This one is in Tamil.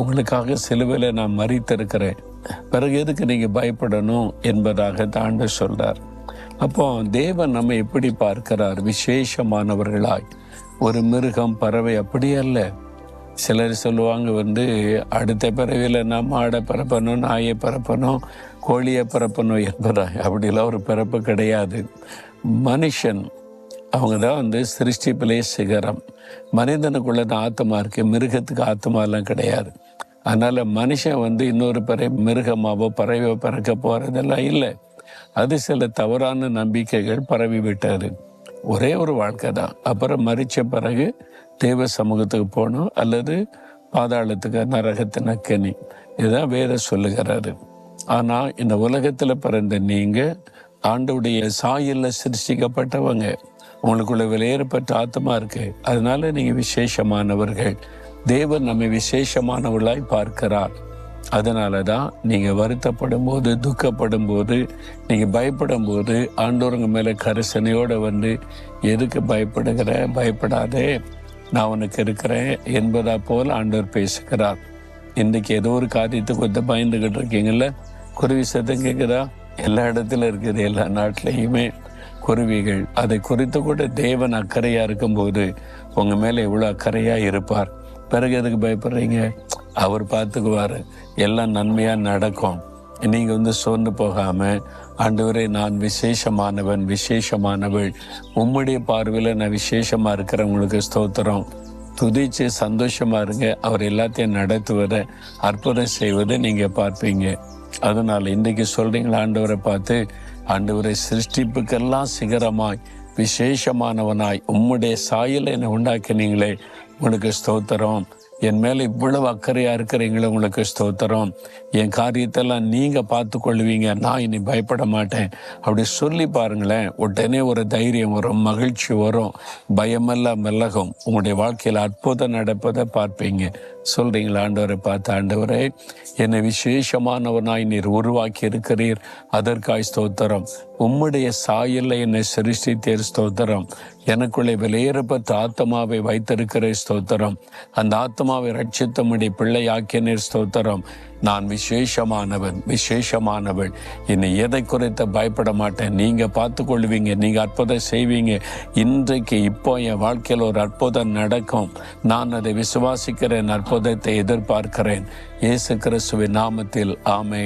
உங்களுக்காக சிலுவையில் நான் மரித்திருக்கிறேன், பிறகு எதுக்கு நீங்கள் பயப்படணும் என்பதாக ஆண்டவர் சொல்றார். அப்போ தேவன் நம்ம எப்படி பார்க்கிறார்? விசேஷமானவர்களாய். ஒரு மிருகம், பறவை அப்படி அல்ல. சிலர் சொல்லுவாங்க அடுத்த பிறவியில் நான் மாடை பிறப்பணும், நாயை பிறப்பணும், கோழியை பிறப்பணும் என்பதாக. அப்படிலாம் ஒரு பிறப்பு கிடையாது. மனுஷன் அவங்க தான் சிருஷ்டிப்பிலே சிகரம். மனிதனுக்குள்ள தான் ஆத்மா இருக்கு, மிருகத்துக்கு ஆத்மாலாம் கிடையாது. அதனால மனுஷன் இன்னொரு மிருகமாவோ பறவையோ பிறக்க போறதெல்லாம் இல்லை. அது சில தவறான நம்பிக்கைகள் பரவி விட்டது. ஒரே ஒரு வாழ்க்கை தான். அப்புறம் மரிச்ச பிறகு தேவ சமூகத்துக்கு போகணும், அல்லது பாதாளத்துக்கு, நரகத்தின் அக்கினி. இதுதான் வேற சொல்லுகிறாரு. ஆனா இந்த உலகத்துல பிறந்த நீங்க ஆண்டவருடைய சாயல்ல சிருஷ்டிக்கப்பட்டவங்க. உங்களுக்குள்ள விலையேறப்பட்ட ஆத்மா இருக்கு. அதனால நீங்க விசேஷமானவர்கள். தேவன் நம்மை விசேஷமானவர்களாய் பார்க்கிறார். அதனால தான் நீங்கள் வருத்தப்படும் போது, துக்கப்படும் போது, நீங்கள் பயப்படும் போது ஆண்டவருங்க மேலே கரிசனையோடு எதுக்கு பயப்படாதே, நான் உனக்கு இருக்கிறேன் என்பதா போல் ஆண்டவர் பேசுகிறார். இன்றைக்கு ஏதோ ஒரு காரியத்துக்கு பயந்துக்கிட்டு இருக்கீங்கல்ல, குருவி சத்தம் கேட்குதா? எல்லா இடத்துல இருக்குது, எல்லா நாட்டிலையுமே குருவிகள். அதை குறித்து கூட தேவன் அக்கறையாக இருக்கும்போது உங்கள் மேலே எவ்வளோ அக்கறையாக இருப்பார். பிறகு எதுக்கு பயப்படுறீங்க? அவர் பார்த்துக்குவார், எல்லாம் நன்மையாக நடக்கும். நீங்கள் சோர்ந்து போகாமல், ஆண்டவரே நான் விசேஷமானவன், விசேஷமானவள், உம்முடைய பார்வையில் நான் விசேஷமாக இருக்கிறவங்களுக்கு ஸ்தோத்திரம், துதிச்சு சந்தோஷமாக இருங்க. அவர் எல்லாத்தையும் நடத்துவதை, அற்புதம் செய்வதை நீங்கள் பார்ப்பீங்க. அதனால் இன்றைக்கி சொல்கிறீங்களா ஆண்டவரை பார்த்து, ஆண்டவரை சிருஷ்டிப்புக்கெல்லாம் சிகரமாய் விசேஷமானவனாய் உம்முடைய சாயலை என்னை உண்டாக்கினீங்களே, உங்களுக்கு ஸ்தோத்திரம். என் மேலே இவ்வளவு அக்கறையாக இருக்கிறீங்களே, உங்களுக்கு ஸ்தோத்திரம். என் காரியத்தெல்லாம் நீங்கள் பார்த்து கொள்வீங்க, நான் இனி பயப்பட மாட்டேன். அப்படி சொல்லி பாருங்களேன், உடனே ஒரு தைரியம் வரும், மகிழ்ச்சி வரும், பயமெல்லாம் விலகும். உங்களுடைய வாழ்க்கையில் அற்புதம் நடப்பதை பார்ப்பீங்க. சொல்கிறீங்களா ஆண்டவரை பார்த்து, ஆண்டவரே என்னை விசேஷமானவனாய் நீர் உருவாக்கி இருக்கிறீர், அதற்காய் ஸ்தோத்திரம். உம்முடைய சாயல்ல என்னை சிருஷ்டித்தீர், ஸ்தோத்திரம். எனக்குள்ளே விலையேறப்பட்ட ஆத்மாவை வைத்திருக்கிற ஸ்தோத்திரம். அந்த ஆத்மாவை ரட்சித்தமுடைய பிள்ளையாக்கினீர், ஸ்தோத்திரம். நான் விசேஷமானவன், விசேஷமானவள். என்னை எதை குறித்து பயப்பட மாட்டேன். நீங்கள் பார்த்து கொள்வீங்க, நீங்கள் அற்புதம் செய்வீங்க. இன்றைக்கு இப்போ என் வாழ்க்கையில் ஒரு அற்புதம் நடக்கும். நான் அதை விசுவாசிக்கிறேன், அற்புதத்தை எதிர்பார்க்கிறேன். இயேசு கிறிஸ்துவின் நாமத்தில் ஆமென்.